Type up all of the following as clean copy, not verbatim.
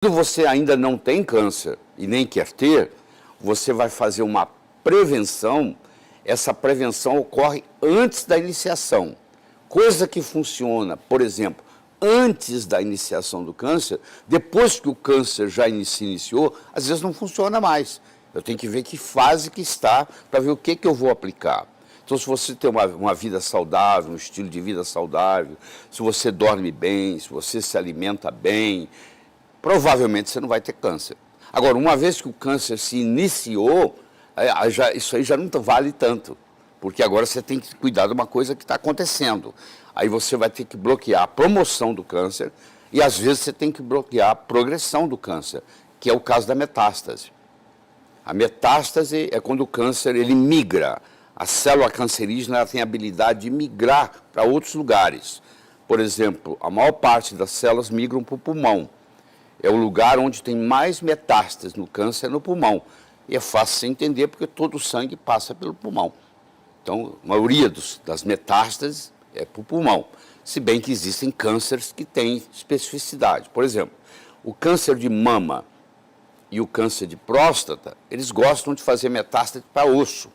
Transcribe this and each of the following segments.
Quando você ainda não tem câncer e nem quer ter, você vai fazer uma prevenção. Essa prevenção ocorre antes da iniciação. Coisa que funciona, por exemplo, antes da iniciação do câncer, depois que o câncer já se iniciou, às vezes não funciona mais. Eu tenho que ver que fase que está para ver o que eu vou aplicar. Então, se você tem uma vida saudável, um estilo de vida saudável, se você dorme bem, se você se alimenta bem, provavelmente você não vai ter câncer. Agora, uma vez que o câncer se iniciou, isso aí já não vale tanto, porque agora você tem que cuidar de uma coisa que está acontecendo. Aí você vai ter que bloquear a promoção do câncer e, às vezes, você tem que bloquear a progressão do câncer, que é o caso da metástase. A metástase é quando o câncer ele migra. A célula cancerígena ela tem a habilidade de migrar para outros lugares. Por exemplo, a maior parte das células migram para o pulmão. É o lugar onde tem mais metástases no câncer, no pulmão. E é fácil de entender porque todo o sangue passa pelo pulmão. Então, a maioria das metástases é para o pulmão. Se bem que existem cânceres que têm especificidade. Por exemplo, o câncer de mama e o câncer de próstata, eles gostam de fazer metástase para osso.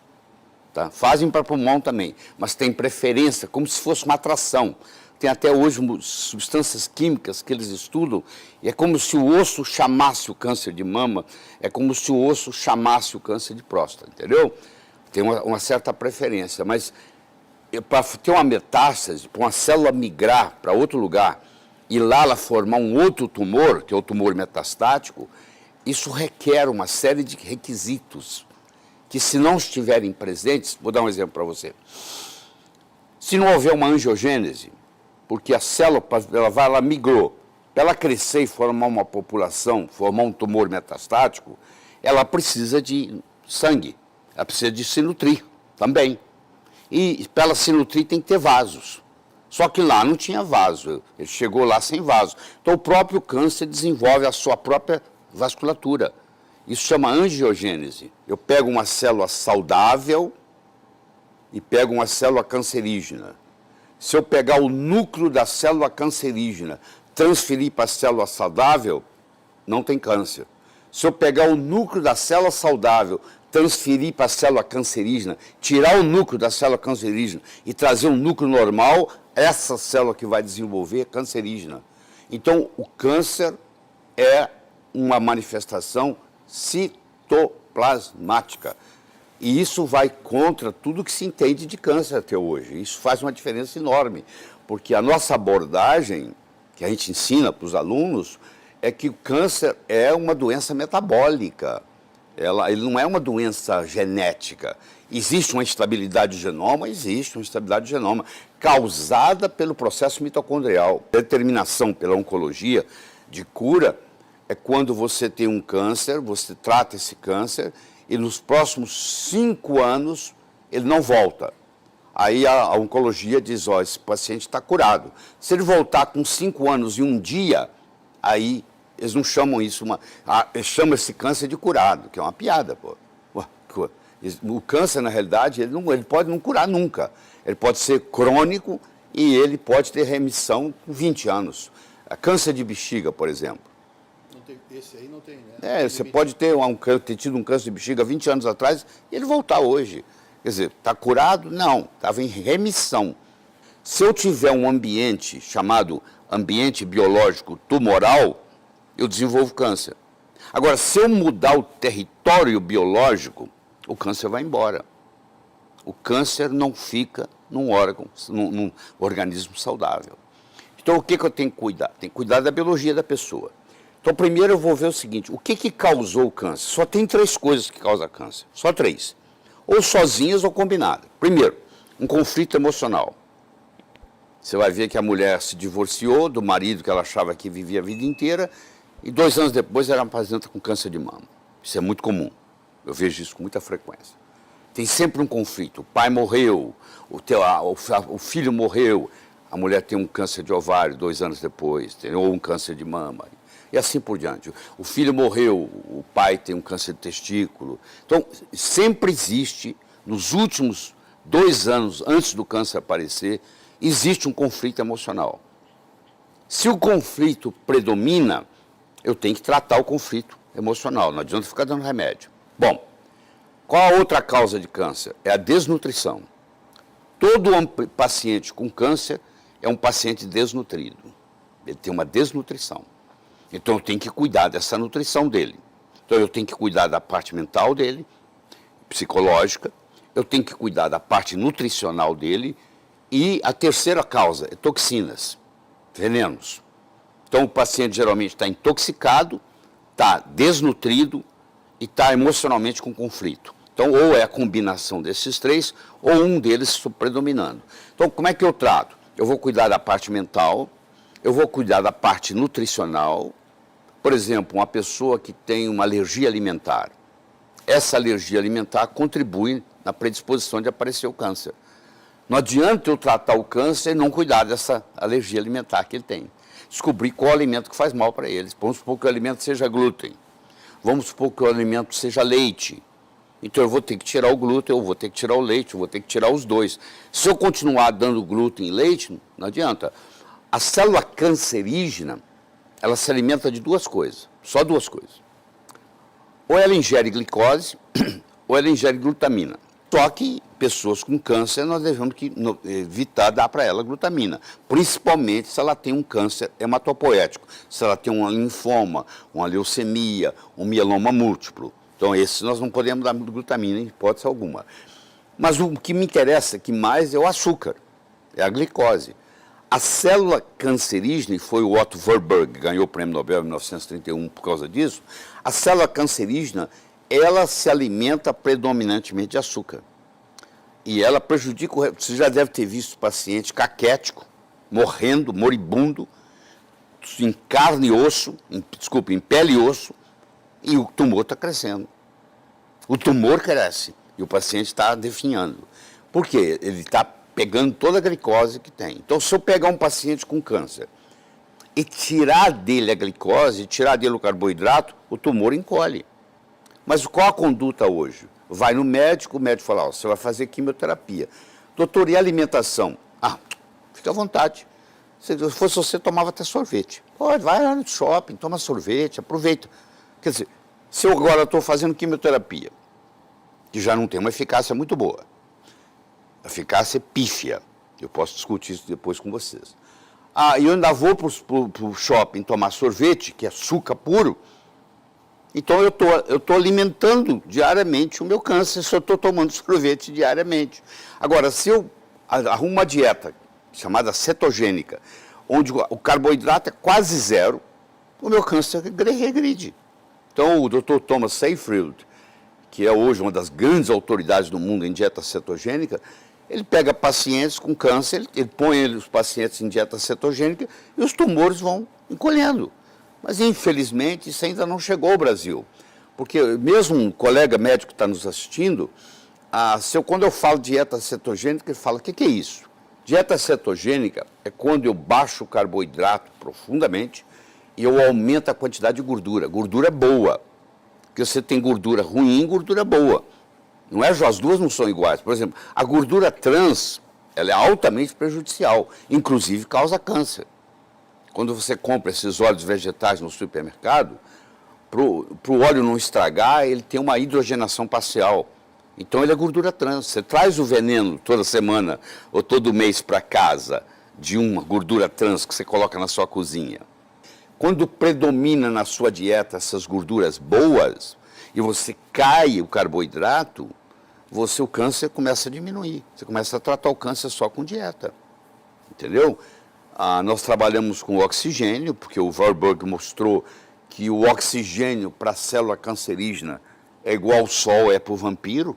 Tá? Fazem para pulmão também, mas tem preferência, como se fosse uma atração. Tem até hoje substâncias químicas que eles estudam, e é como se o osso chamasse o câncer de mama, é como se o osso chamasse o câncer de próstata, entendeu? Tem uma certa preferência, mas para ter uma metástase, para uma célula migrar para outro lugar, e lá ela formar um outro tumor, que é o tumor metastático, isso requer uma série de requisitos, que se não estiverem presentes, vou dar um exemplo para você. Se não houver uma angiogênese, porque a célula, ela migrou, para ela crescer e formar uma população, formar um tumor metastático, ela precisa de sangue, ela precisa de se nutrir também. E para ela se nutrir tem que ter vasos. Só que lá não tinha vaso, ele chegou lá sem vaso. Então o próprio câncer desenvolve a sua própria vasculatura. Isso chama angiogênese. Eu pego uma célula saudável e pego uma célula cancerígena. Se eu pegar o núcleo da célula cancerígena, transferir para a célula saudável, não tem câncer. Se eu pegar o núcleo da célula saudável, transferir para a célula cancerígena, tirar o núcleo da célula cancerígena e trazer um núcleo normal, essa célula que vai desenvolver é cancerígena. Então, o câncer é uma manifestação citoplasmática. E isso vai contra tudo que se entende de câncer até hoje. Isso faz uma diferença enorme, porque a nossa abordagem, que a gente ensina para os alunos, é que o câncer é uma doença metabólica. Ele não é uma doença genética. Existe uma instabilidade do genoma? Existe uma instabilidade do genoma, causada pelo processo mitocondrial. A determinação pela oncologia de cura é quando você tem um câncer, você trata esse câncer e nos próximos 5 anos ele não volta. Aí a oncologia diz, ó, esse paciente está curado. Se ele voltar com 5 anos e um dia, aí eles não chamam isso, eles chamam esse câncer de curado, que é uma piada, pô. O câncer, na realidade, ele pode não curar nunca. Ele pode ser crônico e ele pode ter remissão com 20 anos. Câncer de bexiga, por exemplo. Esse aí não tem, né? Você pode ter tido um câncer de bexiga 20 anos atrás e ele voltar hoje. Quer dizer, está curado? Não, estava em remissão. Se eu tiver um ambiente chamado ambiente biológico tumoral, eu desenvolvo câncer. Agora, se eu mudar o território biológico, o câncer vai embora. O câncer não fica num órgão, num organismo saudável. Então, o que eu tenho que cuidar? Tenho que cuidar da biologia da pessoa. Então, primeiro eu vou ver o seguinte, o que causou o câncer? Só tem 3 coisas que causam câncer, só 3. Ou sozinhas ou combinadas. Primeiro, um conflito emocional. Você vai ver que a mulher se divorciou do marido que ela achava que vivia a vida inteira e 2 anos depois ela apresenta com câncer de mama. Isso é muito comum, eu vejo isso com muita frequência. Tem sempre um conflito, o pai morreu, o filho morreu, a mulher tem um câncer de ovário 2 anos depois, ou um câncer de mama. E assim por diante. O filho morreu, o pai tem um câncer de testículo. Então, sempre existe, nos últimos 2 anos, antes do câncer aparecer, existe um conflito emocional. Se o conflito predomina, eu tenho que tratar o conflito emocional, não adianta ficar dando remédio. Bom, qual a outra causa de câncer? É a desnutrição. Todo paciente com câncer é um paciente desnutrido. Ele tem uma desnutrição. Então eu tenho que cuidar dessa nutrição dele. Então eu tenho que cuidar da parte mental dele, psicológica, eu tenho que cuidar da parte nutricional dele e a terceira causa é toxinas, venenos. Então o paciente geralmente está intoxicado, está desnutrido e está emocionalmente com conflito. Então ou é a combinação desses três ou um deles predominando. Então como é que eu trato? Eu vou cuidar da parte mental, eu vou cuidar da parte nutricional. Por exemplo, uma pessoa que tem uma alergia alimentar. Essa alergia alimentar contribui na predisposição de aparecer o câncer. Não adianta eu tratar o câncer e não cuidar dessa alergia alimentar que ele tem. Descobrir qual alimento que faz mal para eles. Vamos supor que o alimento seja glúten. Vamos supor que o alimento seja leite. Então eu vou ter que tirar o glúten, eu vou ter que tirar o leite, eu vou ter que tirar os dois. Se eu continuar dando glúten e leite, não adianta. A célula cancerígena, ela se alimenta de duas coisas, só duas coisas. Ou ela ingere glicose, ou ela ingere glutamina. Só que pessoas com câncer, nós devemos evitar dar para ela glutamina, principalmente se ela tem um câncer hematopoético, se ela tem um linfoma, uma leucemia, um mieloma múltiplo. Então, esses nós não podemos dar glutamina em hipótese alguma. Mas o que me interessa que mais é o açúcar, é a glicose. A célula cancerígena, e foi o Otto Warburg que ganhou o prêmio Nobel em 1931 por causa disso, a célula cancerígena, ela se alimenta predominantemente de açúcar. E ela prejudica, você já deve ter visto paciente caquético, morrendo, moribundo, em carne e osso, em pele e osso, e o tumor está crescendo. O tumor cresce e o paciente está definhando. Por quê? Ele está pegando toda a glicose que tem. Então, se eu pegar um paciente com câncer e tirar dele a glicose, tirar dele o carboidrato, o tumor encolhe. Mas qual a conduta hoje? Vai no médico, o médico fala, você vai fazer quimioterapia. Doutor, e a alimentação? Ah, fica à vontade. Se fosse você, tomava até sorvete. Pode, vai lá no shopping, toma sorvete, aproveita. Quer dizer, se eu agora estou fazendo quimioterapia, que já não tem uma eficácia muito boa, a eficácia é pífia, eu posso discutir isso depois com vocês. Ah, e eu ainda vou para o shopping tomar sorvete, que é açúcar puro, então eu tô alimentando diariamente o meu câncer, se eu estou tomando sorvete diariamente. Agora, se eu arrumo uma dieta chamada cetogênica, onde o carboidrato é quase zero, o meu câncer regride. Então, o Dr. Thomas Seyfried, que é hoje uma das grandes autoridades do mundo em dieta cetogênica, ele pega pacientes com câncer, ele põe os pacientes em dieta cetogênica e os tumores vão encolhendo. Mas, infelizmente, isso ainda não chegou ao Brasil. Porque mesmo um colega médico que está nos assistindo, quando eu falo dieta cetogênica, ele fala, o que é isso? Dieta cetogênica é quando eu baixo o carboidrato profundamente e eu aumento a quantidade de gordura. Gordura boa. Porque você tem gordura ruim e gordura boa. Não é, as duas não são iguais. Por exemplo, a gordura trans, ela é altamente prejudicial, inclusive causa câncer. Quando você compra esses óleos vegetais no supermercado, para o óleo não estragar, ele tem uma hidrogenação parcial. Então ele é gordura trans. Você traz o veneno toda semana ou todo mês para casa de uma gordura trans que você coloca na sua cozinha. Quando predomina na sua dieta essas gorduras boas e você cai o carboidrato, o câncer começa a diminuir. Você começa a tratar o câncer só com dieta. Entendeu? Nós trabalhamos com oxigênio, porque o Warburg mostrou que o oxigênio para a célula cancerígena é igual ao sol é para o vampiro.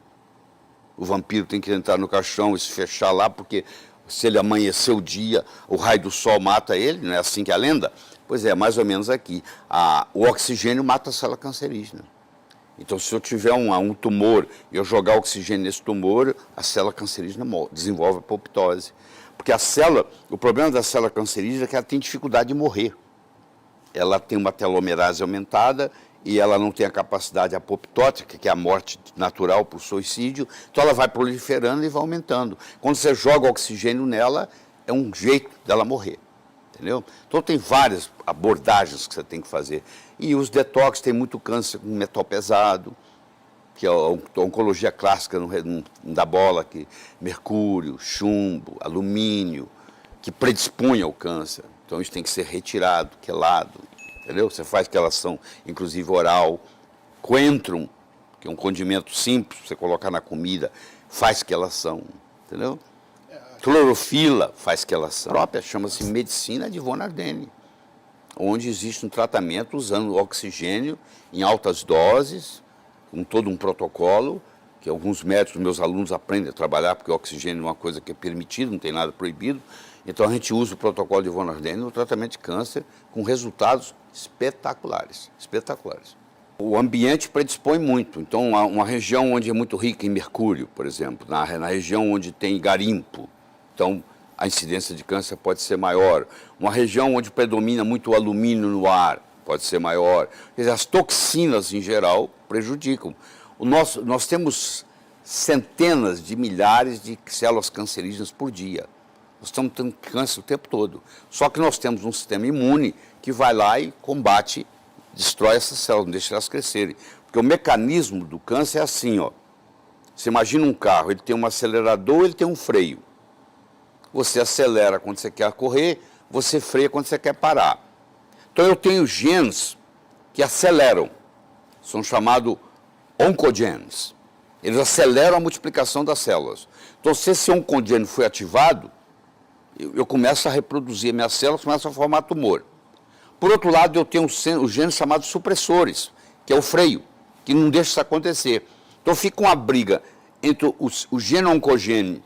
O vampiro tem que entrar no caixão e se fechar lá, porque se ele amanhecer o dia, o raio do sol mata ele, não é assim que é a lenda? Pois é, mais ou menos aqui. O oxigênio mata a célula cancerígena. Então, se eu tiver um tumor e eu jogar oxigênio nesse tumor, a célula cancerígena desenvolve apoptose. Porque o problema da célula cancerígena é que ela tem dificuldade de morrer. Ela tem uma telomerase aumentada e ela não tem a capacidade apoptótica, que é a morte natural por suicídio, então ela vai proliferando e vai aumentando. Quando você joga oxigênio nela, é um jeito dela morrer. Entendeu? Então tem várias abordagens que você tem que fazer. E os detox têm muito câncer com metal pesado, que é a oncologia clássica não dá bola, que mercúrio, chumbo, alumínio, que predispõe ao câncer. Então isso tem que ser retirado, quelado, entendeu? Você faz quelação, inclusive oral. Coentrum, que é um condimento simples, você colocar na comida, faz quelação, entendeu? Clorofila faz quelação. A própria chama-se medicina de Von Ardenne, onde existe um tratamento usando oxigênio em altas doses, com todo um protocolo, que alguns médicos, meus alunos, aprendem a trabalhar, porque o oxigênio é uma coisa que é permitida, não tem nada proibido. Então a gente usa o protocolo de Von Ardenne no tratamento de câncer com resultados espetaculares, espetaculares. O ambiente predispõe muito. Então uma região onde é muito rica em mercúrio, por exemplo, na região onde tem garimpo, então a incidência de câncer pode ser maior. Uma região onde predomina muito o alumínio no ar, pode ser maior. Quer dizer, as toxinas, em geral, prejudicam. Nós temos centenas de milhares de células cancerígenas por dia. Nós estamos tendo câncer o tempo todo. Só que nós temos um sistema imune que vai lá e combate, destrói essas células, não deixa elas crescerem. Porque o mecanismo do câncer é assim, ó. Você imagina um carro, ele tem um acelerador, ele tem um freio. Você acelera quando você quer correr, você freia quando você quer parar. Então eu tenho genes que aceleram, são chamados oncogenes. Eles aceleram a multiplicação das células. Então se esse oncogene foi ativado, eu começo a reproduzir minhas células, começo a formar tumor. Por outro lado, eu tenho os genes chamados supressores, que é o freio, que não deixa isso acontecer. Então fica uma briga entre o gene oncogênico,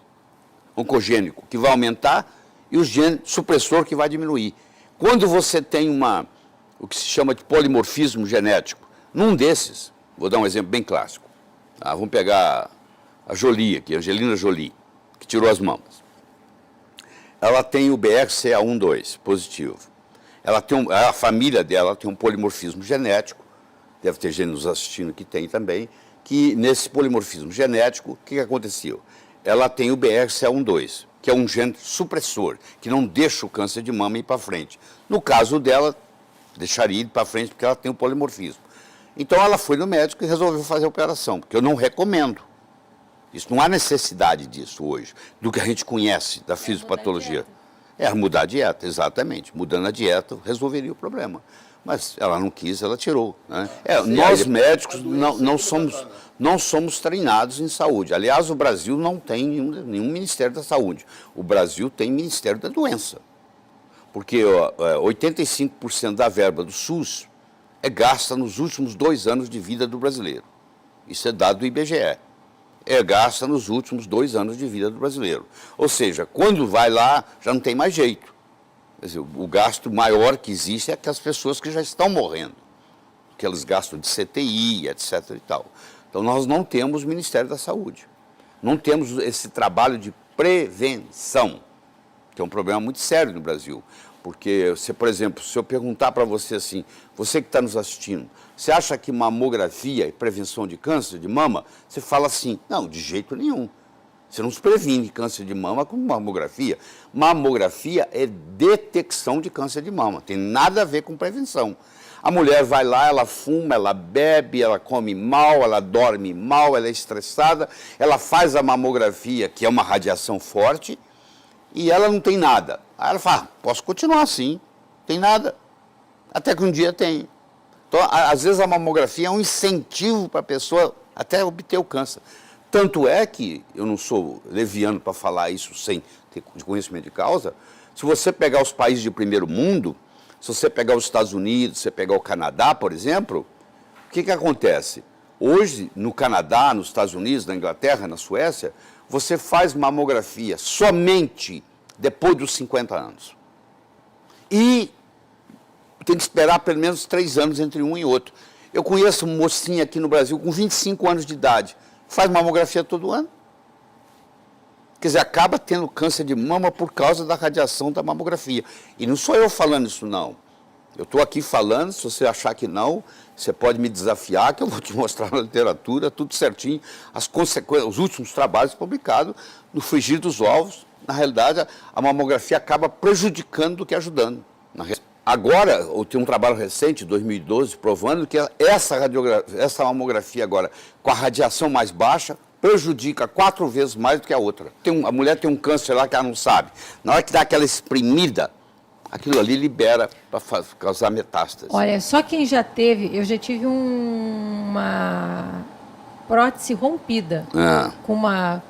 que vai aumentar, e o gene supressor, que vai diminuir. Quando você tem o que se chama de polimorfismo genético, num desses, vou dar um exemplo bem clássico. Vamos pegar a Jolie aqui, a Angelina Jolie, que tirou as mamas. Ela tem o BRCA1/2 positivo. A família dela tem um polimorfismo genético, deve ter gente nos assistindo que tem também, que nesse polimorfismo genético, o que aconteceu? Ela tem o BRCA1/2, que é um gene supressor, que não deixa o câncer de mama ir para frente. No caso dela, deixaria ir para frente porque ela tem o polimorfismo. Então ela foi no médico e resolveu fazer a operação, porque eu não recomendo. Isso não há necessidade disso hoje, do que a gente conhece da fisiopatologia. Mudar a dieta, exatamente. Mudando a dieta, resolveria o problema. Mas ela não quis, ela tirou. Né? Nós médicos não somos treinados em saúde. Aliás, o Brasil não tem nenhum Ministério da Saúde. O Brasil tem Ministério da Doença. Porque 85% da verba do SUS é gasta nos últimos 2 anos de vida do brasileiro. Isso é dado do IBGE. Gasta nos últimos 2 anos de vida do brasileiro. Ou seja, quando vai lá, já não tem mais jeito. Quer dizer, o gasto maior que existe é aquelas pessoas que já estão morrendo. Aqueles gastos de CTI, etc. e tal. Então, nós não temos Ministério da Saúde. Não temos esse trabalho de prevenção, que é um problema muito sério no Brasil. Porque, por exemplo, se eu perguntar para você assim, você que está nos assistindo, você acha que mamografia e prevenção de câncer de mama, você fala assim, não, de jeito nenhum. Você não se previne câncer de mama com mamografia. Mamografia é detecção de câncer de mama, tem nada a ver com prevenção. A mulher vai lá, ela fuma, ela bebe, ela come mal, ela dorme mal, ela é estressada, ela faz a mamografia, que é uma radiação forte, e ela não tem nada. Aí ela fala, posso continuar assim, tem nada. Até que um dia tem. Então, às vezes a mamografia é um incentivo para a pessoa até obter o câncer. Tanto é que, eu não sou leviano para falar isso sem ter conhecimento de causa, se você pegar os países de primeiro mundo, se você pegar os Estados Unidos, se você pegar o Canadá, por exemplo, o que acontece? Hoje, no Canadá, nos Estados Unidos, na Inglaterra, na Suécia, você faz mamografia somente depois dos 50 anos. E tem que esperar pelo menos 3 anos entre um e outro. Eu conheço uma mocinha aqui no Brasil com 25 anos de idade, faz mamografia todo ano. Quer dizer, acaba tendo câncer de mama por causa da radiação da mamografia. E não sou eu falando isso, não. Eu estou aqui falando, se você achar que não, você pode me desafiar, que eu vou te mostrar na literatura, tudo certinho, as consequências, os últimos trabalhos publicados no frigir dos ovos. Na realidade, a mamografia acaba prejudicando do que ajudando. Agora, eu tenho um trabalho recente, 2012, provando que essa mamografia agora, com a radiação mais baixa, prejudica 4 vezes mais do que a outra. A mulher tem um câncer lá que ela não sabe. Na hora que dá aquela espremida, aquilo ali libera para causar metástase. Olha, só quem já teve, eu já tive uma prótese rompida com uma...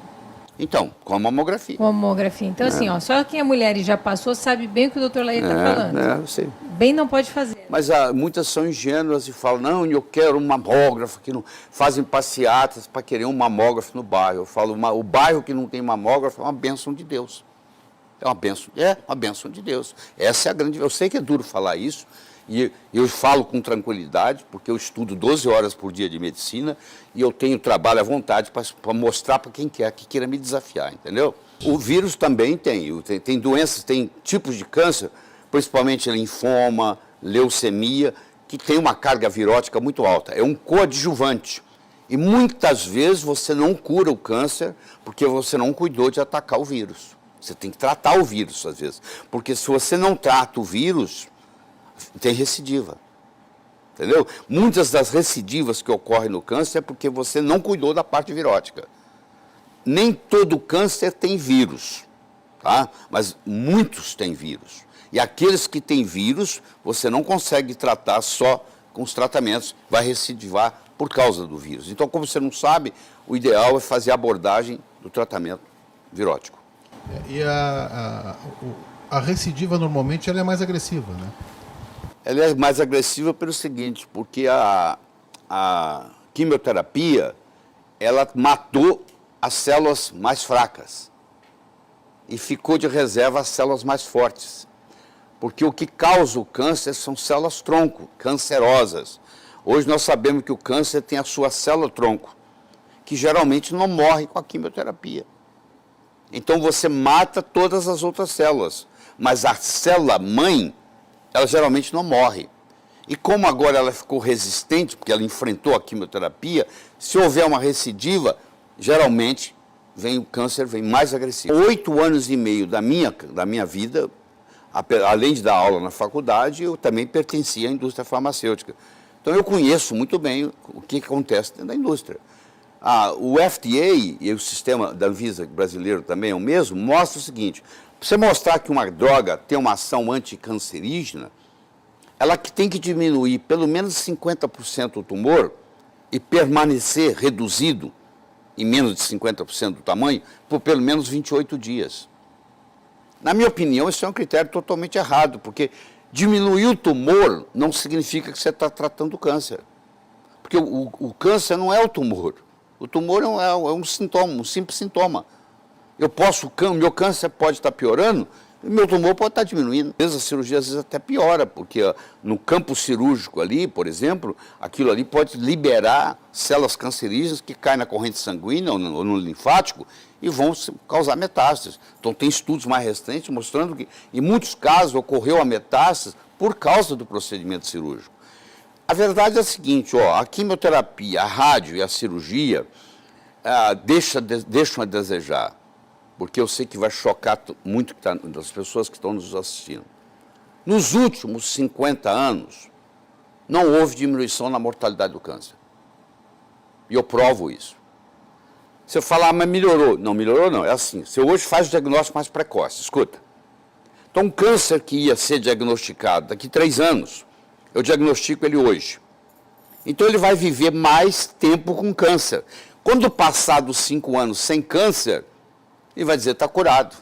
Então, com a mamografia. Com a mamografia. Então, assim, ó, só quem é mulher e já passou sabe bem o que o doutor Laí está falando. Eu sei. Bem não pode fazer. Mas muitas são ingênuas e falam, não, eu quero um mamógrafo, que não fazem passeatas para querer um mamógrafo no bairro. Eu falo, o bairro que não tem mamógrafo é uma bênção de Deus. É uma bênção de Deus. Essa é a grande... Eu sei que é duro falar isso, e eu falo com tranquilidade, porque eu estudo 12 horas por dia de medicina, e eu tenho trabalho à vontade para mostrar para quem quer, que queira me desafiar, entendeu? O vírus também tem doenças, tem tipos de câncer, principalmente linfoma, leucemia, que tem uma carga virótica muito alta. É um coadjuvante. E muitas vezes você não cura o câncer porque você não cuidou de atacar o vírus. Você tem que tratar o vírus, às vezes. Porque se você não trata o vírus, tem recidiva. Entendeu? Muitas das recidivas que ocorrem no câncer é porque você não cuidou da parte virótica. Nem todo câncer tem vírus, tá? Mas muitos têm vírus. E aqueles que têm vírus, você não consegue tratar só com os tratamentos, vai recidivar por causa do vírus. Então, como você não sabe, o ideal é fazer a abordagem do tratamento virótico. E a recidiva, normalmente, ela é mais agressiva, né? Ela é mais agressiva pelo seguinte, porque a quimioterapia, ela matou as células mais fracas e ficou de reserva as células mais fortes. Porque o que causa o câncer são células-tronco, cancerosas. Hoje nós sabemos que o câncer tem a sua célula-tronco, que geralmente não morre com a quimioterapia. Então você mata todas as outras células, mas a célula-mãe, ela geralmente não morre. E como agora ela ficou resistente, porque ela enfrentou a quimioterapia, se houver uma recidiva, geralmente o câncer vem mais agressivo. 8 anos e meio da minha vida, além de dar aula na faculdade, eu também pertencia à indústria farmacêutica. Então eu conheço muito bem o que acontece dentro da indústria. O FDA e o sistema da Anvisa brasileiro também é o mesmo, mostra o seguinte: para você mostrar que uma droga tem uma ação anticancerígena, ela tem que diminuir pelo menos 50% o tumor e permanecer reduzido em menos de 50% do tamanho por pelo menos 28 dias. Na minha opinião, isso é um critério totalmente errado, porque diminuir o tumor não significa que você está tratando o câncer. Porque o câncer não é o tumor. O tumor é um sintoma, um simples sintoma. Meu câncer pode estar piorando, e meu tumor pode estar diminuindo. A cirurgia às vezes até piora, porque no campo cirúrgico ali, por exemplo, aquilo ali pode liberar células cancerígenas que caem na corrente sanguínea ou no linfático e vão causar metástases. Então tem estudos mais recentes mostrando que em muitos casos ocorreu a metástase por causa do procedimento cirúrgico. A verdade é a seguinte, a quimioterapia, a rádio e a cirurgia deixam a desejar, porque eu sei que vai chocar muito das pessoas que estão nos assistindo. Nos últimos 50 anos, não houve diminuição na mortalidade do câncer. E eu provo isso. Você fala, mas melhorou. Não, melhorou não. É assim, você hoje faz o diagnóstico mais precoce. Escuta. Então, um câncer que ia ser diagnosticado daqui 3 anos, eu diagnostico ele hoje. Então, ele vai viver mais tempo com câncer. Quando passar dos 5 anos sem câncer, ele vai dizer, está curado.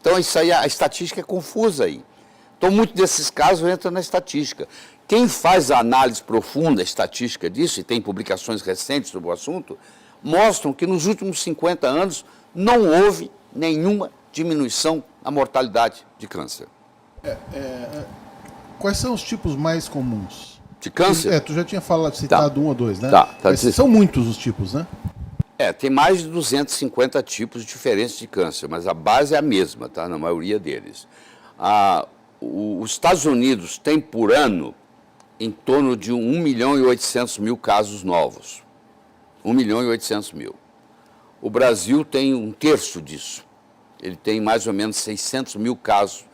Então, isso aí, a estatística é confusa aí. Então, muitos desses casos entram na estatística. Quem faz a análise profunda, estatística disso, e tem publicações recentes sobre o assunto, mostram que nos últimos 50 anos não houve nenhuma diminuição na mortalidade de câncer. Quais são os tipos mais comuns? De câncer? Tu já tinha citado 1 ou 2, né? São muitos os tipos, né? Tem mais de 250 tipos diferentes de câncer, mas a base é a mesma, tá? Na maioria deles. Os Estados Unidos têm por ano em torno de 1.800.000 casos novos. 1.800.000. O Brasil tem 1/3 disso. Ele tem mais ou menos 600.000 casos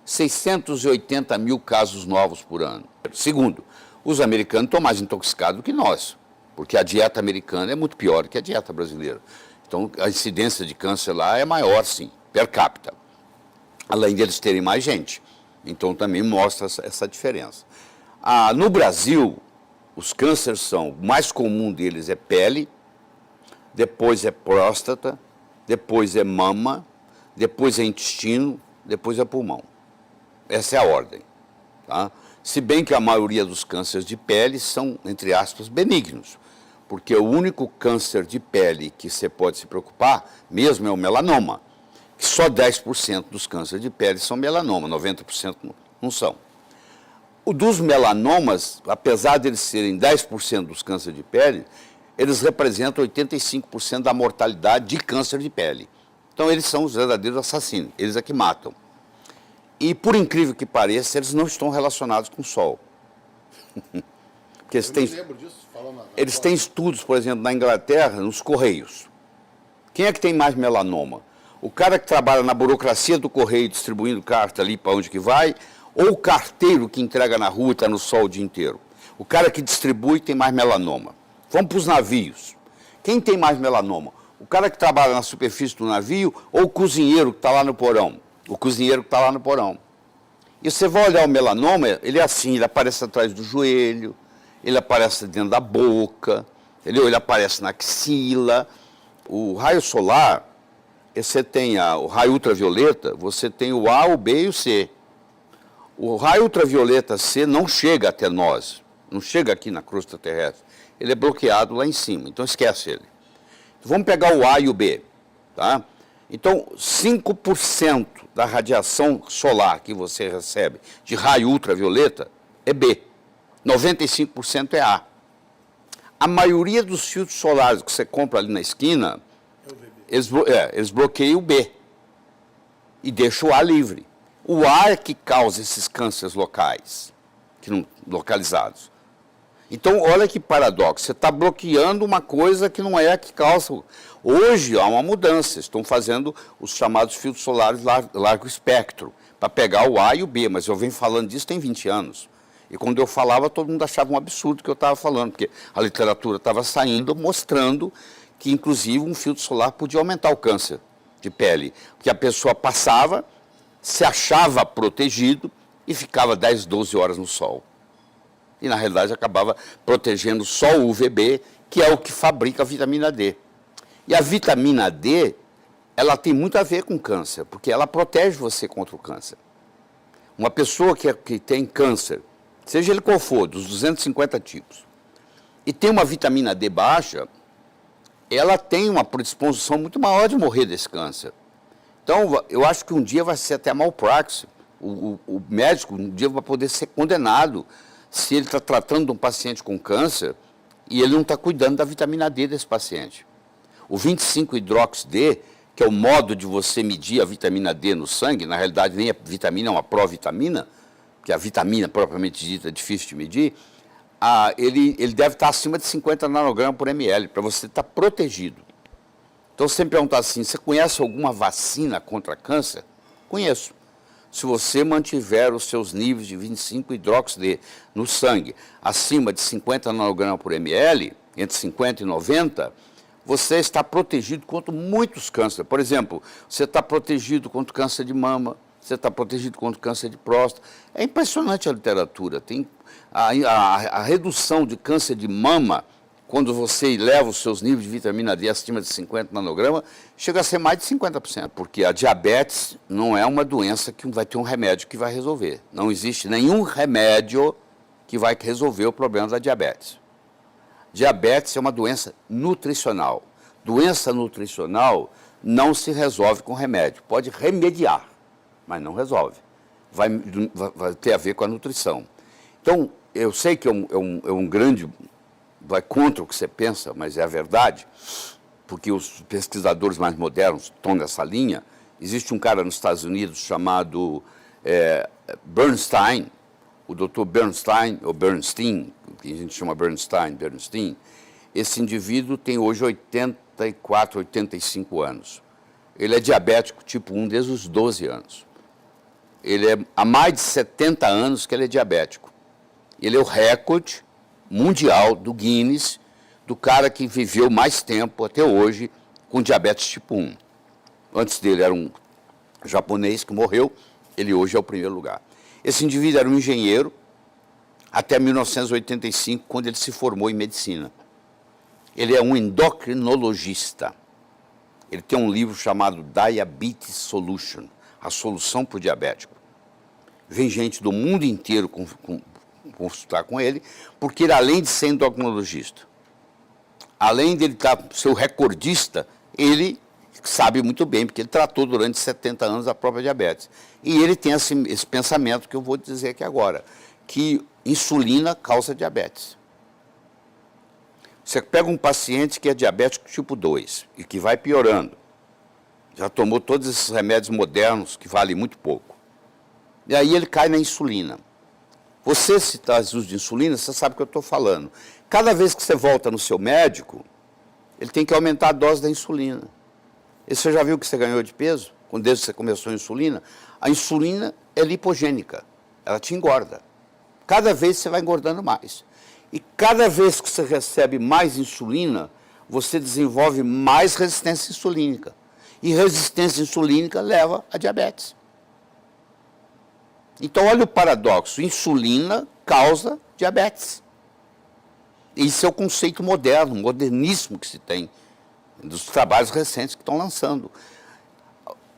680 mil casos novos por ano. Segundo, os americanos estão mais intoxicados do que nós, porque a dieta americana é muito pior que a dieta brasileira. Então, a incidência de câncer lá é maior, sim, per capita, além de eles terem mais gente. Então, também mostra essa diferença. No Brasil, os cânceres são, o mais comum deles é pele, depois é próstata, depois é mama, depois é intestino, depois é pulmão. Essa é a ordem. Tá? Se bem que a maioria dos cânceres de pele são, entre aspas, benignos, porque o único câncer de pele que você pode se preocupar mesmo é o melanoma, que só 10% dos cânceres de pele são melanoma, 90% não são. O dos melanomas, apesar de eles serem 10% dos cânceres de pele, eles representam 85% da mortalidade de câncer de pele. Então, eles são os verdadeiros assassinos, eles é que matam. E, por incrível que pareça, eles não estão relacionados com o sol. Porque eles têm estudos, por exemplo, na Inglaterra, nos Correios. Quem é que tem mais melanoma? O cara que trabalha na burocracia do Correio, distribuindo carta ali para onde que vai, ou o carteiro que entrega na rua e está no sol o dia inteiro? O cara que distribui tem mais melanoma. Vamos para os navios. Quem tem mais melanoma? O cara que trabalha na superfície do navio ou o cozinheiro que está lá no porão? O cozinheiro que está lá no porão. E você vai olhar o melanoma, ele é assim, ele aparece atrás do joelho, ele aparece dentro da boca, ele aparece na axila. O raio solar, você tem o raio ultravioleta, você tem o A, o B e o C. O raio ultravioleta C não chega até nós, não chega aqui na crosta terrestre. Ele é bloqueado lá em cima, então esquece ele. Vamos pegar o A e o B, tá? Então, 5% da radiação solar que você recebe de raio ultravioleta é B, 95% é A. A maioria dos filtros solares que você compra ali na esquina, eles bloqueiam o B e deixam o A livre. O A é que causa esses cânceres locais, localizados. Então, olha que paradoxo, você está bloqueando uma coisa que não é a que causa. Hoje há uma mudança, estão fazendo os chamados filtros solares largo espectro, para pegar o A e o B, mas eu venho falando disso tem 20 anos. E quando eu falava, todo mundo achava um absurdo o que eu estava falando, porque a literatura estava saindo mostrando que, inclusive, um filtro solar podia aumentar o câncer de pele, que a pessoa passava, se achava protegido e ficava 10, 12 horas no sol. E, na realidade, acabava protegendo só o UVB, que é o que fabrica a vitamina D. E a vitamina D, ela tem muito a ver com câncer, porque ela protege você contra o câncer. Uma pessoa que tem câncer, seja ele qual for, dos 250 tipos, e tem uma vitamina D baixa, ela tem uma predisposição muito maior de morrer desse câncer. Então, eu acho que um dia vai ser até malpraxis. O médico um dia vai poder ser condenado se ele está tratando de um paciente com câncer e ele não está cuidando da vitamina D desse paciente. O 25-hidrox-D, que é o modo de você medir a vitamina D no sangue, na realidade nem a vitamina é uma provitamina, porque a vitamina propriamente dita é difícil de medir, ele deve estar acima de 50 nanogramas por ml, para você estar protegido. Então, se você me perguntar assim, você conhece alguma vacina contra câncer? Conheço. Se você mantiver os seus níveis de 25-hidrox-D no sangue acima de 50 nanogramas por ml, entre 50 e 90, você está protegido contra muitos cânceres. Por exemplo, você está protegido contra o câncer de mama, você está protegido contra o câncer de próstata. É impressionante a literatura. Tem a redução de câncer de mama, quando você eleva os seus níveis de vitamina D acima de 50 nanogramas, chega a ser mais de 50%, porque a diabetes não é uma doença que vai ter um remédio que vai resolver. Não existe nenhum remédio que vai resolver o problema da diabetes. Diabetes é uma doença nutricional. Doença nutricional não se resolve com remédio. Pode remediar, mas não resolve. Vai ter a ver com a nutrição. Então, eu sei que é um grande... vai contra o que você pensa, mas é a verdade, porque os pesquisadores mais modernos estão nessa linha. Existe um cara nos Estados Unidos chamado Bernstein, o Dr. Bernstein, ou Bernstein, que a gente chama Bernstein. Esse indivíduo tem hoje 84, 85 anos. Ele é diabético tipo 1 desde os 12 anos. ele é há mais de 70 anos que ele é diabético. Ele é o recorde mundial do Guinness, do cara que viveu mais tempo até hoje com diabetes tipo 1. Antes dele era um japonês que morreu, ele hoje é o primeiro lugar. Esse indivíduo era um engenheiro até 1985, quando ele se formou em medicina. Ele é um endocrinologista. Ele tem um livro chamado Diabetes Solution, a solução para o diabético. Vem gente do mundo inteiro consultar com ele, porque ele, além de ser endocrinologista, além de ele ser o recordista, ele sabe muito bem, porque ele tratou durante 70 anos a própria diabetes. E ele tem esse pensamento que eu vou dizer aqui agora, que insulina causa diabetes. Você pega um paciente que é diabético tipo 2 e que vai piorando, já tomou todos esses remédios modernos que valem muito pouco, e aí ele cai na insulina. Você, se faz uso de insulina, você sabe o que eu estou falando. Cada vez que você volta no seu médico, ele tem que aumentar a dose da insulina. E você já viu que você ganhou de peso? Desde que você começou a insulina? A insulina é lipogênica, ela te engorda. Cada vez você vai engordando mais. E cada vez que você recebe mais insulina, você desenvolve mais resistência insulínica. E resistência insulínica leva a diabetes. Então, olha o paradoxo. Insulina causa diabetes. Isso é o conceito moderno, moderníssimo que se tem, dos trabalhos recentes que estão lançando.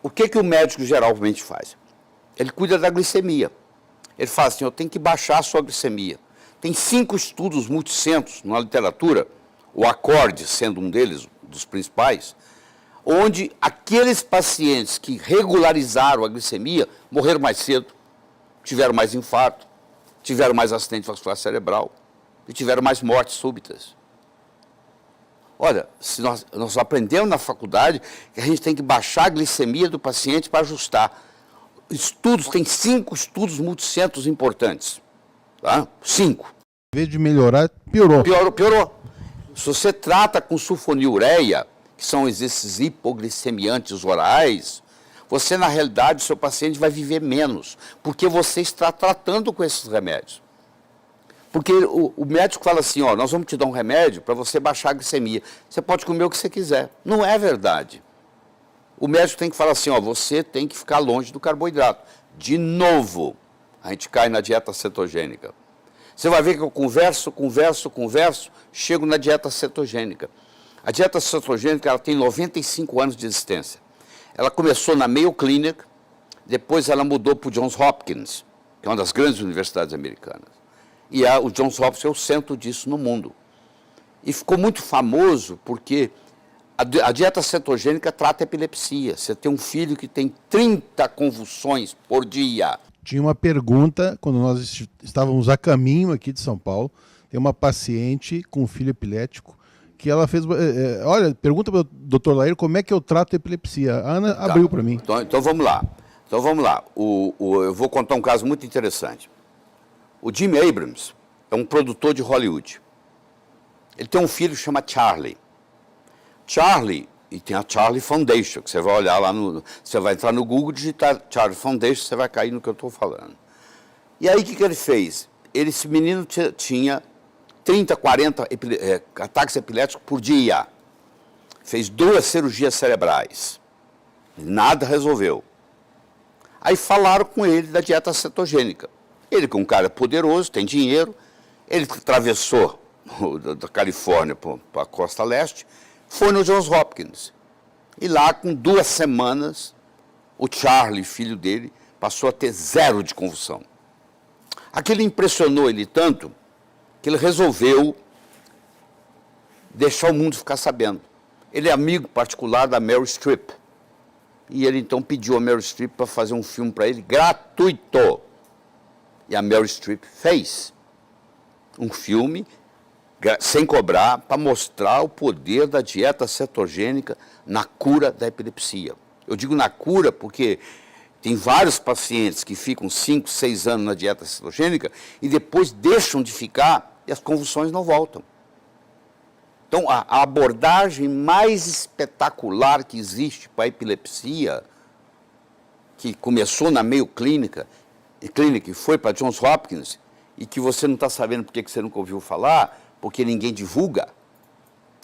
O que o médico geralmente faz? Ele cuida da glicemia. Ele fala assim, eu tenho que baixar a sua glicemia. Tem 5 estudos multicentros na literatura, o ACCORD sendo um deles, dos principais, onde aqueles pacientes que regularizaram a glicemia morreram mais cedo, tiveram mais infarto, tiveram mais acidente vascular cerebral e tiveram mais mortes súbitas. Olha, se nós aprendemos na faculdade que a gente tem que baixar a glicemia do paciente para ajustar. Estudos, tem 5 estudos multicentros importantes. Tá? 5. Em vez de melhorar, piorou. Piorou. Se você trata com sulfonilureia, que são esses hipoglicemiantes orais, você, na realidade, o seu paciente vai viver menos, porque você está tratando com esses remédios. Porque o médico fala assim, ó, nós vamos te dar um remédio para você baixar a glicemia. Você pode comer o que você quiser. Não é verdade. O médico tem que falar assim, ó, você tem que ficar longe do carboidrato. De novo, a gente cai na dieta cetogênica. Você vai ver que eu converso, chego na dieta cetogênica. A dieta cetogênica ela tem 95 anos de existência. Ela começou na Mayo Clinic, depois ela mudou para o Johns Hopkins, que é uma das grandes universidades americanas. E o Johns Hopkins é o centro disso no mundo. E ficou muito famoso porque a dieta cetogênica trata epilepsia. Você tem um filho que tem 30 convulsões por dia. Tinha uma pergunta, quando nós estávamos a caminho aqui de São Paulo, tem uma paciente com um filho epilético, que ela fez, olha, pergunta para o Dr. Lair como é que eu trato epilepsia. A Ana abriu para mim. Então vamos lá. Eu vou contar um caso muito interessante. O Jim Abrams é um produtor de Hollywood. Ele tem um filho que chama Charlie. E tem a Charlie Foundation, que você vai olhar lá você vai entrar no Google, digitar Charlie Foundation, você vai cair no que eu estou falando. E aí o que ele fez? Esse menino tinha 30, 40 ataques epiléticos por dia. Fez 2 cirurgias cerebrais. Nada resolveu. Aí falaram com ele da dieta cetogênica. Ele, que é um cara poderoso, tem dinheiro, ele atravessou da Califórnia para a costa leste, foi no Johns Hopkins. E lá, com 2 semanas, o Charlie, filho dele, passou a ter 0 de convulsão. Aquilo impressionou ele tanto que ele resolveu deixar o mundo ficar sabendo. Ele é amigo particular da Meryl Streep. E ele então pediu a Meryl Streep para fazer um filme para ele gratuito. E a Meryl Streep fez um filme sem cobrar para mostrar o poder da dieta cetogênica na cura da epilepsia. Eu digo na cura porque tem vários pacientes que ficam 5, 6 anos na dieta cetogênica e depois deixam de ficar e as convulsões não voltam. Então, a abordagem mais espetacular que existe para a epilepsia que começou na Mayo Clinic e foi para Johns Hopkins, e que você não está sabendo por que você nunca ouviu falar, porque ninguém divulga.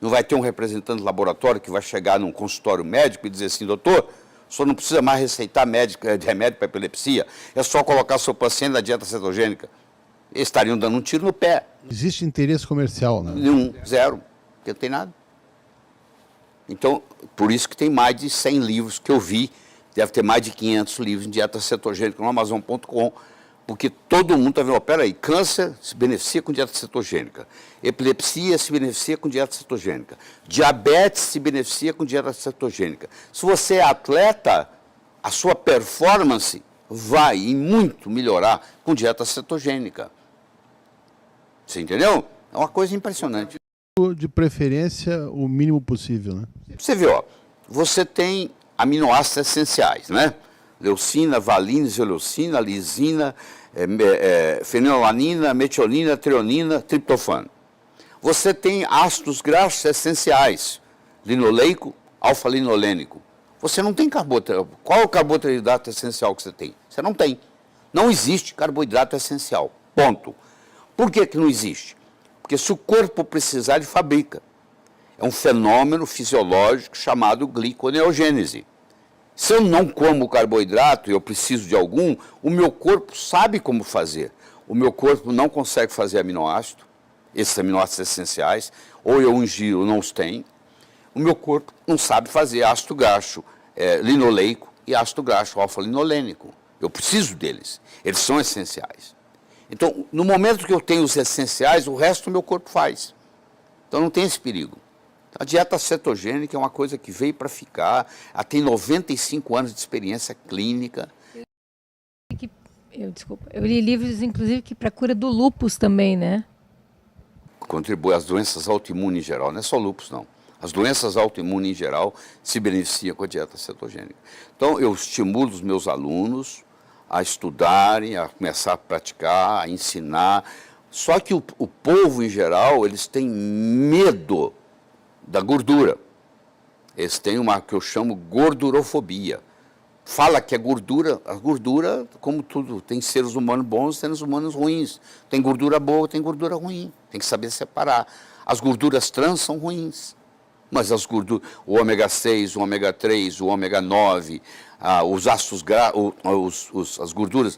Não vai ter um representante do laboratório que vai chegar num consultório médico e dizer assim, doutor, o senhor não precisa mais receitar remédio para epilepsia, é só colocar seu paciente na dieta cetogênica. Eles estariam dando um tiro no pé. Existe interesse comercial, né? Nenhum, zero, porque não tem nada. Então, por isso que tem mais de 100 livros que eu vi, deve ter mais de 500 livros em dieta cetogênica no Amazon.com, porque todo mundo está vendo, peraí, câncer se beneficia com dieta cetogênica, epilepsia se beneficia com dieta cetogênica, diabetes se beneficia com dieta cetogênica. Se você é atleta, a sua performance vai e muito melhorar com dieta cetogênica. Você entendeu? É uma coisa impressionante. De preferência, o mínimo possível, né? Você vê, ó, você tem aminoácidos essenciais, né? Leucina, valina, isoleucina, lisina, fenilalanina, metionina, treonina, triptofano. Você tem ácidos graxos essenciais, linoleico, alfa-linolênico. Você não tem carboidrato. Qual é o carboidrato essencial que você tem? Você não tem. Não existe carboidrato essencial. Ponto. Por que que não existe? Porque se o corpo precisar, ele fabrica. É um fenômeno fisiológico chamado gliconeogênese. Se eu não como carboidrato e eu preciso de algum, o meu corpo sabe como fazer. O meu corpo não consegue fazer aminoácido, esses aminoácidos essenciais, ou eu ingiro ou não os tenho. O meu corpo não sabe fazer ácido graxo linoleico e ácido graxo alfa-linolênico. Eu preciso deles, eles são essenciais. Então, no momento que eu tenho os essenciais, o resto do meu corpo faz. Então não tem esse perigo. A dieta cetogênica é uma coisa que veio para ficar, ela tem 95 anos de experiência clínica. Eu li livros, inclusive, que para cura do lúpus também, né? Contribui às doenças autoimunes em geral, não é só lúpus, não. As doenças autoimunes em geral se beneficiam com a dieta cetogênica. Então, eu estimulo os meus alunos a estudarem, a começar a praticar, a ensinar. Só que o povo, em geral, eles têm medo da gordura. Eles têm uma que eu chamo gordurofobia. Fala que a gordura, como tudo, tem seres humanos bons e seres humanos ruins. Tem gordura boa, tem gordura ruim. Tem que saber separar. As gorduras trans são ruins. Mas as gorduras, o ômega 6, o ômega 3, o ômega 9, os ácidos as gorduras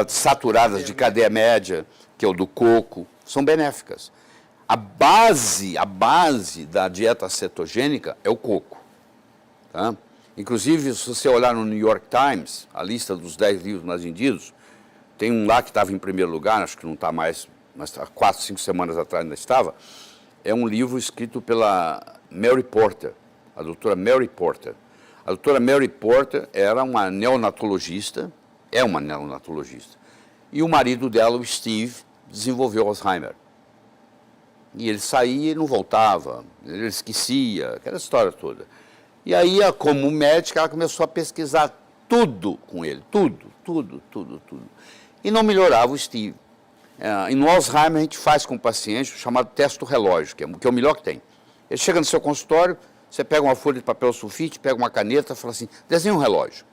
saturadas de cadeia média, que é o do coco, são benéficas. A base da dieta cetogênica é o coco. Tá? Inclusive, se você olhar no New York Times, a lista dos 10 livros mais vendidos, tem um lá que estava em primeiro lugar, acho que não está mais, mas há 4, 5 semanas atrás ainda estava, é um livro escrito pela Mary Porter, a doutora Mary Porter. A doutora Mary Porter era uma neonatologista, é uma neonatologista, e o marido dela, o Steve, desenvolveu Alzheimer. E ele saía e não voltava, ele esquecia, aquela história toda. E aí, como médica, ela começou a pesquisar tudo com ele, tudo. E não melhorava o Steve. E no Alzheimer a gente faz com o paciente o chamado teste do relógio, que é o melhor que tem. Ele chega no seu consultório, você pega uma folha de papel sulfite, pega uma caneta e fala assim, desenha um relógio.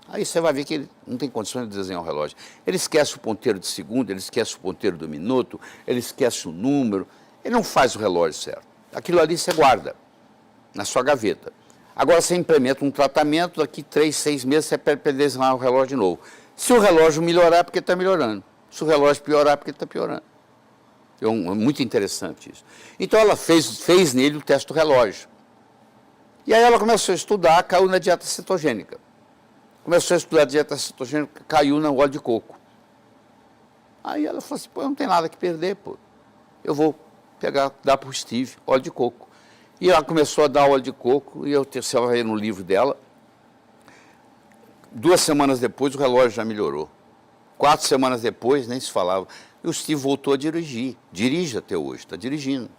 Aí você vai ver que ele não tem condições de desenhar um relógio. Ele esquece o ponteiro de segundo, ele esquece o ponteiro do minuto, ele esquece o número, ele não faz o relógio certo. Aquilo ali você guarda na sua gaveta. Agora você implementa um tratamento, daqui 3, 6 meses você pede desenhar o relógio de novo. Se o relógio melhorar, é porque está melhorando. Se o relógio piorar, é porque está piorando. É muito interessante isso. Então ela fez nele o teste do relógio. E aí ela começou a estudar, caiu na dieta cetogênica. Começou a estudar a dieta cetogênica, caiu no óleo de coco. Aí ela falou assim, pô, eu não tenho nada que perder, pô. Eu vou dar para o Steve óleo de coco. E ela começou a dar óleo de coco, e você vai ver no livro dela. 2 semanas depois, o relógio já melhorou. 4 semanas depois, nem se falava. E o Steve voltou a dirigir. Dirige até hoje, está dirigindo.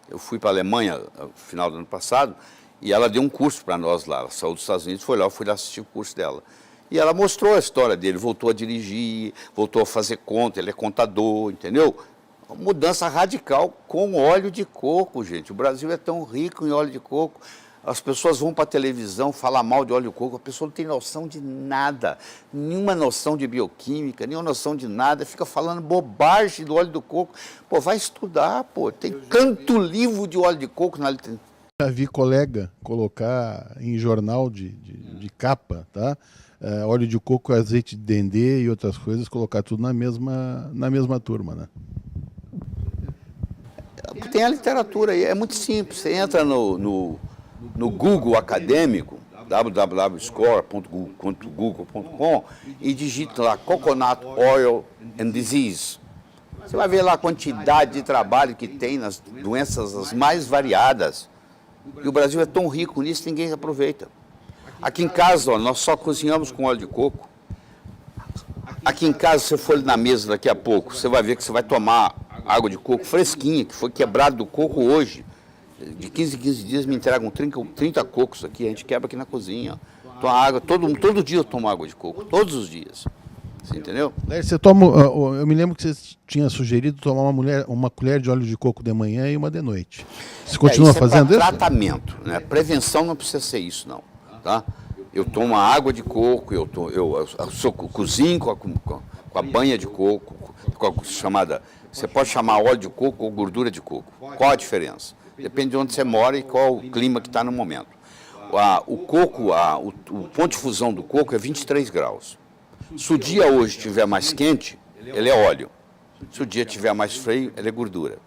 Eu fui para a Alemanha no final do ano passado, e ela deu um curso para nós lá. Ela saiu dos Estados Unidos, eu fui lá assistir o curso dela. E ela mostrou a história dele, voltou a dirigir, voltou a fazer conta, ele é contador, entendeu? Uma mudança radical com óleo de coco, gente. O Brasil é tão rico em óleo de coco. As pessoas vão para a televisão falar mal de óleo de coco, a pessoa não tem noção de nada, nenhuma noção de bioquímica, nenhuma noção de nada, fica falando bobagem do óleo do coco. Pô, vai estudar, pô, tem tanto livro de óleo de coco na literatura. Já vi colega colocar em jornal de capa, tá? Óleo de coco, azeite de dendê e outras coisas, colocar tudo na mesma turma, né? Tem a literatura aí, é muito simples. Você entra no Google acadêmico, www.score.google.com, e digita lá Coconut Oil and Disease. Você vai ver lá a quantidade de trabalho que tem nas doenças as mais variadas. E o Brasil é tão rico nisso que ninguém aproveita. Aqui em casa, ó, nós só cozinhamos com óleo de coco. Aqui em casa, se você for na mesa daqui a pouco, você vai ver que você vai tomar água de coco fresquinha, que foi quebrado do coco hoje. De 15 em 15 dias me entregam 30 cocos aqui, a gente quebra aqui na cozinha. Então a água, todo dia eu tomo água de coco, todos os dias. Você entendeu? Você toma, eu me lembro que você tinha sugerido tomar uma colher de óleo de coco de manhã e uma de noite. Você continua fazendo isso? Tratamento, né? Prevenção não precisa ser isso, não. Tá? Eu tomo água de coco, eu cozinho com a banha de coco, com a chamada. Você pode chamar óleo de coco ou gordura de coco. Qual a diferença? Depende de onde você mora e qual o clima que está no momento. O coco, o ponto de fusão do coco é 23 graus. Se o dia hoje estiver mais quente, ele é óleo. Se o dia estiver mais frio, ele é gordura.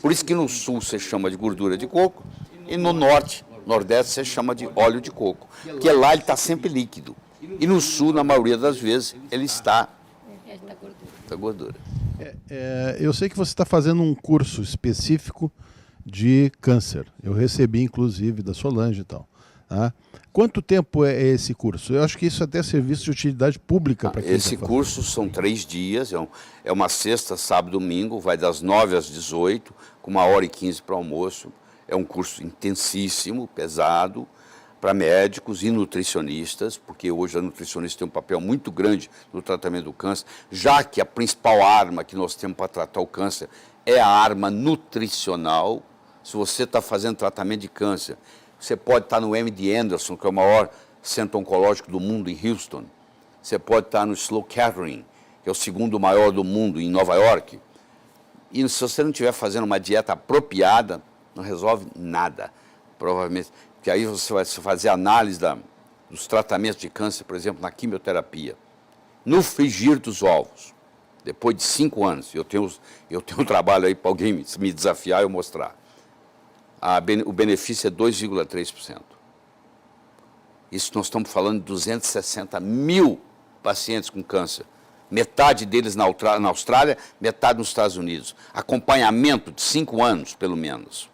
Por isso que no sul você chama de gordura de coco e no norte, nordeste, você chama de óleo de coco. Porque lá ele está sempre líquido. E no sul, na maioria das vezes, ele está gordura. Eu sei que você está fazendo um curso específico de câncer. Eu recebi, inclusive, da Solange e tal. Tá? Quanto tempo é esse curso? Eu acho que isso até é serviço de utilidade pública para quem Esse curso são 3 dias, é uma sexta, sábado, domingo, vai das 9 às 18, com 1h15 para almoço. É um curso intensíssimo, pesado, para médicos e nutricionistas, porque hoje a nutricionista tem um papel muito grande no tratamento do câncer, já que a principal arma que nós temos para tratar o câncer é a arma nutricional. Se você está fazendo tratamento de câncer, você pode estar no MD Anderson, que é o maior centro oncológico do mundo, em Houston. Você pode estar no Sloan Kettering, que é o segundo maior do mundo, em Nova York. E se você não estiver fazendo uma dieta apropriada, não resolve nada, provavelmente. Porque aí você vai fazer análise dos tratamentos de câncer, por exemplo, na quimioterapia. No frigir dos ovos, depois de 5 anos, eu tenho um trabalho aí para alguém me desafiar e eu mostrar. O benefício é 2,3%. Isso nós estamos falando de 260 mil pacientes com câncer. Metade deles na Austrália, metade nos Estados Unidos. Acompanhamento de 5 anos, pelo menos.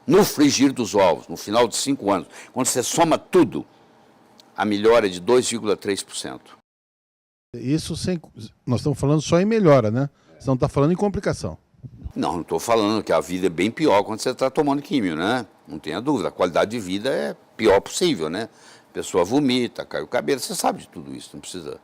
No frigir dos ovos, no final de 5 anos, quando você soma tudo, a melhora é de 2,3%. Isso nós estamos falando só em melhora, né? Você não está falando em complicação. Não estou falando que a vida é bem pior quando você está tomando químio, né? Não tenha dúvida, a qualidade de vida é pior possível, né? A pessoa vomita, cai o cabelo, você sabe de tudo isso, não precisa